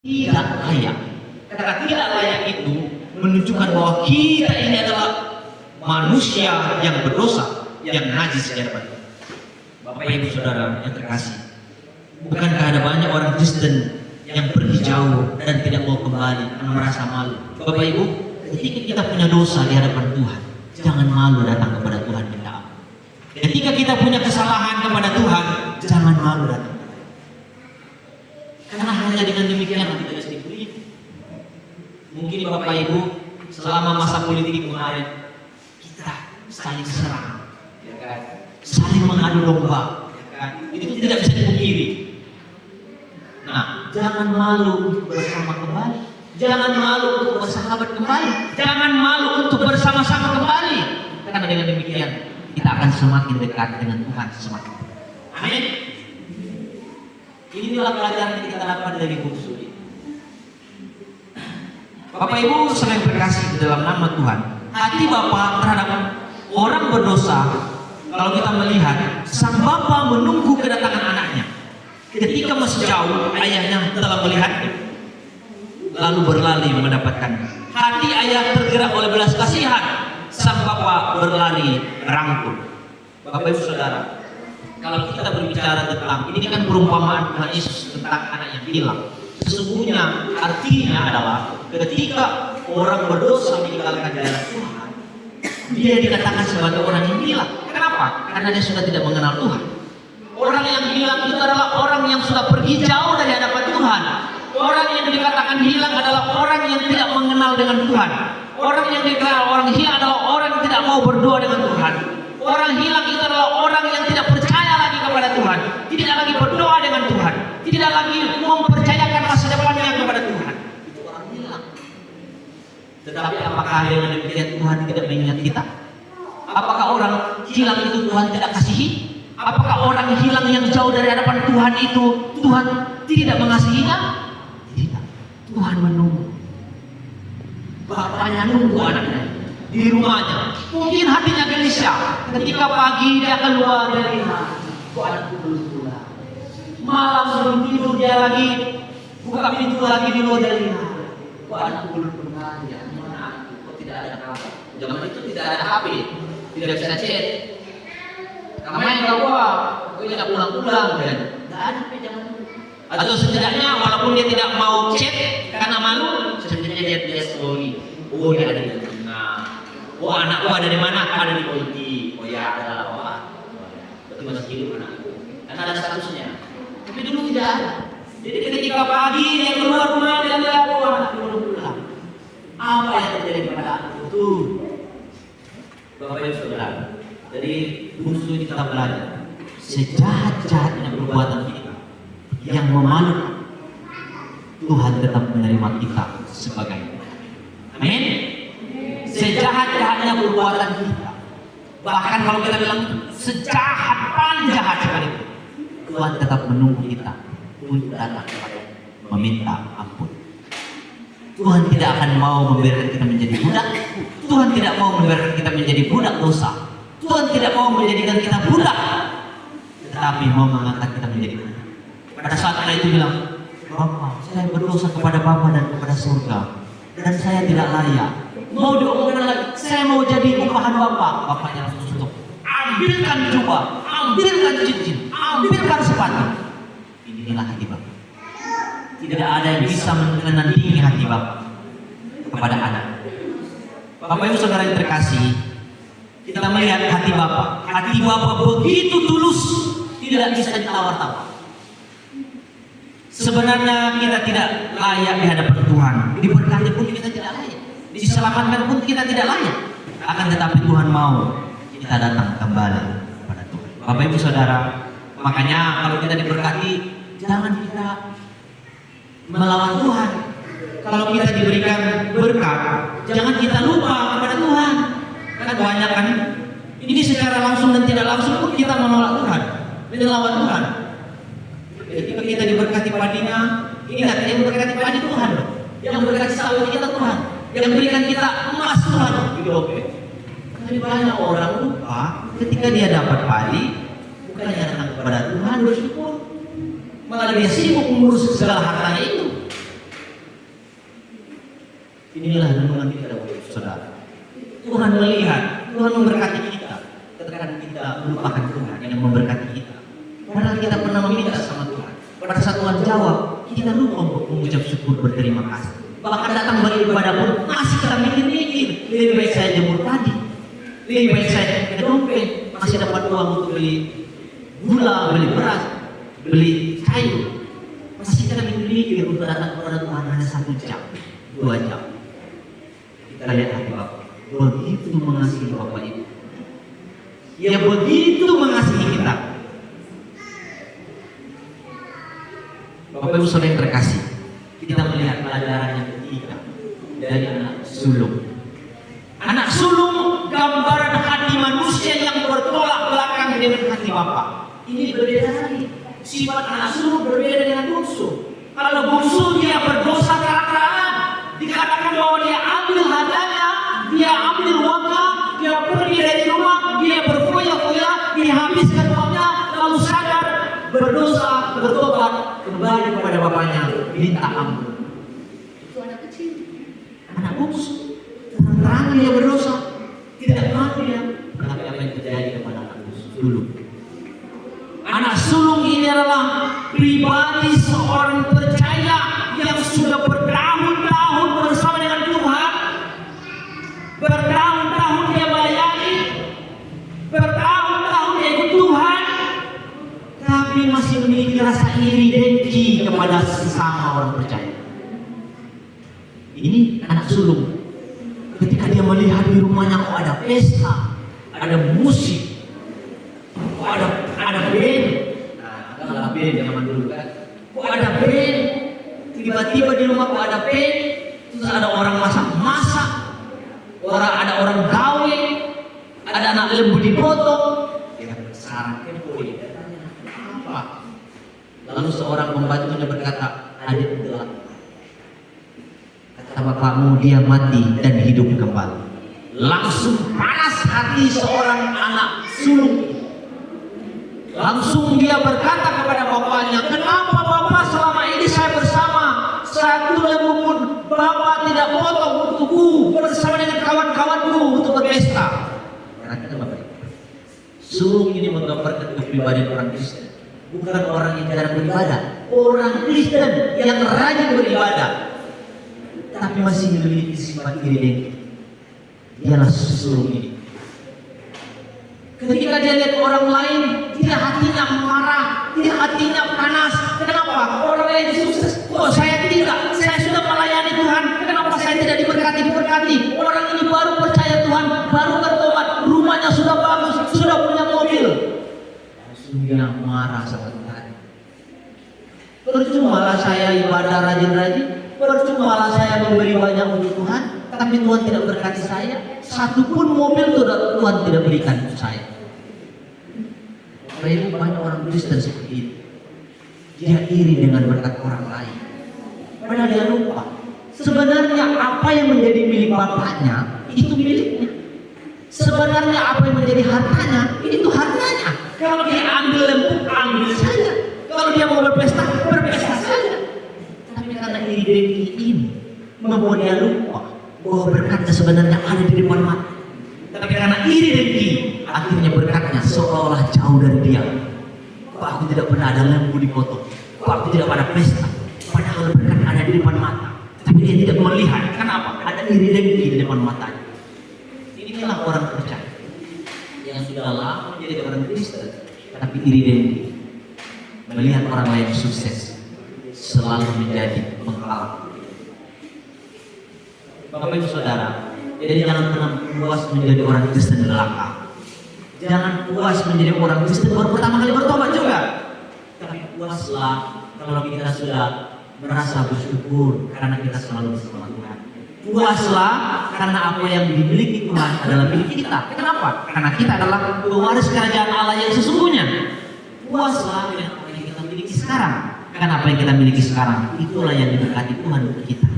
tidak layak. Kata tidak layak itu menunjukkan bahwa kita ini adalah manusia yang berdosa, yang najis di hadapan Tuhan. Bapak Ibu Saudara yang terkasih, bukankah ada banyak orang Kristen yang pergi jauh dan tidak mau kembali karena merasa malu? Bapak Ibu, ketika kita punya dosa di hadapan Tuhan, jangan malu datang kepada Tuhan minta ampun. Ketika kita punya kesalahan kepada Tuhan, jangan malu datang. Karena hanya dengan demikian kita bisa dipilih. Mungkin Bapak Ibu selama masa politik kemarin kita saling serang, ya kan? Saling mengadu domba, ya kan? Itu tidak bisa dipungkiri. Nah, jangan malu untuk bersama kembali, jangan malu untuk bersahabat kembali, jangan malu untuk bersama-sama kembali. Karena dengan demikian kita akan semakin dekat dengan Tuhan semakin. Amin. Inilah pelajaran yang kita dapat dari buku suci. Bapak Ibu selain berkasih di dalam nama Tuhan, hati Bapa terhadap orang berdosa, kalau kita melihat sang Bapa menunggu kedatangan anaknya. Ketika masih jauh, ayahnya telah melihatnya, lalu berlari mendapatkannya. Hati ayah tergerak oleh belas kasihan, sang Bapa berlari rangkul. Bapak Ibu Saudara, kalau kita berbicara tentang ini kan perumpamaan Tuhan Yesus tentang anak yang hilang. Sesungguhnya artinya adalah ketika orang berdosa meninggalkan jalan Tuhan, dia dikatakan sebagai orang yang hilang. Kenapa? Karena dia sudah tidak mengenal Tuhan. Orang yang hilang itu adalah orang yang sudah pergi jauh dari hadapan Tuhan. Orang yang dikatakan hilang adalah orang yang tidak mengenal dengan Tuhan. Orang yang dikatakan orang hilang adalah orang yang tidak mau berdoa dengan Tuhan. Orang hilang itu adalah orang yang tidak percaya lagi kepada Tuhan, tidak lagi berdoa dengan Tuhan, tidak lagi mempercayakan masa depannya kepada Tuhan. Itu orang hilang. Tetapi apakah dengan demikian Tuhan tidak mengingat kita? Apakah orang hilang itu Tuhan tidak kasihi? Apakah orang hilang yang jauh dari hadapan Tuhan itu Tuhan tidak mengasihinya? Tidak. Tuhan menunggu. Bapaknya nunggu anaknya di rumahnya. Mungkin hatinya gelisah ketika pagi dia keluar dari rumah, kok anakku belum pulang. Malam sebelum tidur dia lagi buka pintu lagi di luar dari rumah, kok anakku belum pulang. Ya mana aku, kok tidak ada kabar. Zaman itu tidak ada HP, tidak bisa chat. Namanya kau kok tidak pulang-pulang kan? Tidak ada zaman itu. Atau setidaknya walaupun dia tidak mau chat karena malu, setidaknya dia story. Oh dia ada di tengah. Oh anakku ada di mana? Ada di polisi. Oh ya ada. Oh, berarti masih hidup anakku. Karena ada statusnya. Tapi dulu tidak ada. Jadi ketika pagi dia keluar rumah dia lihat anakku belum pulang. Apa yang terjadi pada anakku itu? Bapak Ibu Saudara, dari buku ini kita belajar sejahat-jahatnya perbuatan kita yang memalukan, Tuhan tetap menerima kita sebagai. Amin. Sejahat-jahatnya perbuatan kita, bahkan kalau kita bilang sejahat paling jahat sekalipun, Tuhan tetap menunggu kita untuk datang kepada meminta ampun. Tuhan tidak akan mau membiarkan kita menjadi budak. Tuhan tidak mau membiarkan kita menjadi budak dosa. Tuhan tidak mau menjadikan kita budak, tetapi mau mengangkat kita menjadi budak. Pada saat itu bilang, Bapak, saya berdosa kepada Bapa dan kepada surga, dan saya tidak layak. Mau diomongkan lagi, saya mau jadi upahan Bapak. Bapaknya langsung tutup. Ambilkan jubah, ambilkan cincin, ambilkan sepatu. Inilah hati Bapak. Tidak ada yang bisa menandingi hati Bapak kepada anak. Bapak Ibu Saudara yang terkasih, kita melihat hati Bapak. Hati Bapak begitu tulus, tidak bisa ditawar-tawar. Sebenarnya kita tidak layak di hadapan Tuhan. Diberkati pun kita tidak layak. Diselamatkan pun kita tidak layak. Akan tetapi Tuhan mau kita datang kembali kepada Tuhan. Bapak Ibu Saudara, makanya kalau kita diberkati, jangan kita melawan Tuhan. Kalau kita diberikan berkat, jangan kita lupa kepada Tuhan. Kan banyak kan? Ini secara langsung dan tidak langsung pun kita menolak Tuhan, melawan Tuhan. Ketika kita diberkati padinya, ingat yang berkati padi Tuhan, yang berkati sawit kita Tuhan, yang berikan kita emas Tuhan. Gitu oke. Tapi banyak orang lupa ketika dia dapat padi, bukannya datang kepada Tuhan bersyukur, malah dia sibuk mengurus segala hartanya itu. Inilah renungan kita, saudara. Tuhan melihat, Tuhan memberkati kita. Terkadang kita melupakan Tuhan yang memberkati kita. Padahal kita pernah meminta sama Tuhan. Pada saat Tuhan jawab, kita lupa untuk mengucap syukur, berterima kasih. Bahkan datang beribadah pun masih kita mikir-mikir. Lebih baik saya jemur padi, lebih baik saya ke dompet, masih dapat uang untuk beli gula, beli beras, beli kayu. Masih kita mikir-mikir untuk datang kepada Tuhan hanya 1 jam, 2 jam. Kita lihat hati Bapak, begitu mengasihi Bapak Ibu. Ya begitu mengasihi kita. Bapak Ibu Saudara yang terkasih, kita melihat pelajaran yang ketiga dari anak sulung. Anak sulung gambaran hati manusia yang bertolak belakang dengan hati Bapa. Ini berbeda lagi. Sifat anak sulung berbeda dengan bungsu. Kalau bungsu dia berdosa karakteran, dikatakan bahwa dia ambil hartanya, dia ambil uangnya, dia pergi dari rumah, dia berfoya-foya, dia habiskan uangnya, lalu sadar berdosa, bertobat, kembali kepada bapaknya, minta ampun. Itu anak kecil, anak bungsu, terang dia berdosa, tidak malu dia. Tapi apa yang terjadi kepada anak bungsu dulu? Anak sulung ini adalah pribadi seorang percaya yang sudah bertahun-tahun bersama dengan Tuhan, bertahun-tahun dia melayani, bertahun-tahun dia ikut Tuhan, tapi masih memiliki rasa iri dengki kepada sesama orang percaya. Ini anak sulung. Ketika dia melihat di rumahnya kok ada pesta, ada musik, kok ada band, nah band zaman dulu kan, kok ada band, tiba-tiba di rumah kok ada band, terus ada orang masak-masak, ada orang gawe, ada anak lembu dipotong, dia bersarang kepoi. Apa? Lalu seorang pembantunya berkata, adik gelap. Kata bapakmu dia mati dan hidup kembali. Langsung panas hati seorang anak sulung. Langsung dia berkata kepada bapaknya, kenapa bapak selama ini saya bersama 1 lembu pun bapak tidak potong untukku bersama dengan kawan-kawanku untuk berpesta. Kata bapak, sulung ini menggambarkan kepribadian orang Kristen. Bukan orang yang jarang beribadah, orang Kristen yang rajin beribadah, tapi masih memiliki sifat iri dengki. Dialah sulung ini. Ketika dia lihat orang lain, dia hatinya marah, dia hatinya panas. Kenapa? Orang lain sukses, kok saya tidak? Saya sudah melayani Tuhan, kenapa saya tidak diberkati? Orang ini baru percaya Tuhan, baru bertobat, rumahnya sudah bagus, sudah punya mobil. Dia marah sama Tuhan. Percumalah saya ibadah rajin-rajin, percumalah saya memberi banyak untuk Tuhan, tapi Tuhan tidak berkati saya. Satupun mobil Tuhan tidak berikan untuk saya. Banyak orang Kristen seperti itu. Dia iri dengan berkat orang lain. Padahal dia lupa, sebenarnya apa yang menjadi milik bapaknya itu miliknya. Sebenarnya apa yang menjadi hartanya itu hartanya. Kalau dia ambil lembu, ambil saja. Kalau dia mau berpesta, berpesta saja. Tapi karena iri dengki ini membuat dia lupa bahwa berkatnya sebenarnya ada di depan mata. Tapi karena iri dengki, akhirnya berkatnya seolah jauh dari dia. Kok aku tidak pernah ada lembu dipotong? Kok aku tidak pada pesta? Padahal berkat ada di depan mata. Tapi dia tidak melihat. Kenapa? Ada iri dengki di depan matanya. Inilah orang percaya yang sudah lama menjadi orang Kristen, tapi iri dengki, melihat orang lain sukses, selalu menjadi penghalang. Bapak Ibu Saudara, jadi jangan pernah puas menjadi orang Kristen belaka. Jangan puas menjadi orang Kristen baru pertama kali bertobat juga. Tapi puaslah kalau kita sudah merasa bersyukur karena kita selalu bersama Tuhan. Puaslah karena apa yang dimiliki Tuhan adalah milik kita. Kenapa? Karena kita adalah pewaris kerajaan Allah yang sesungguhnya. Puaslah dengan apa yang kita miliki sekarang. Karena apa yang kita miliki sekarang itulah yang diberkati Tuhan untuk kita.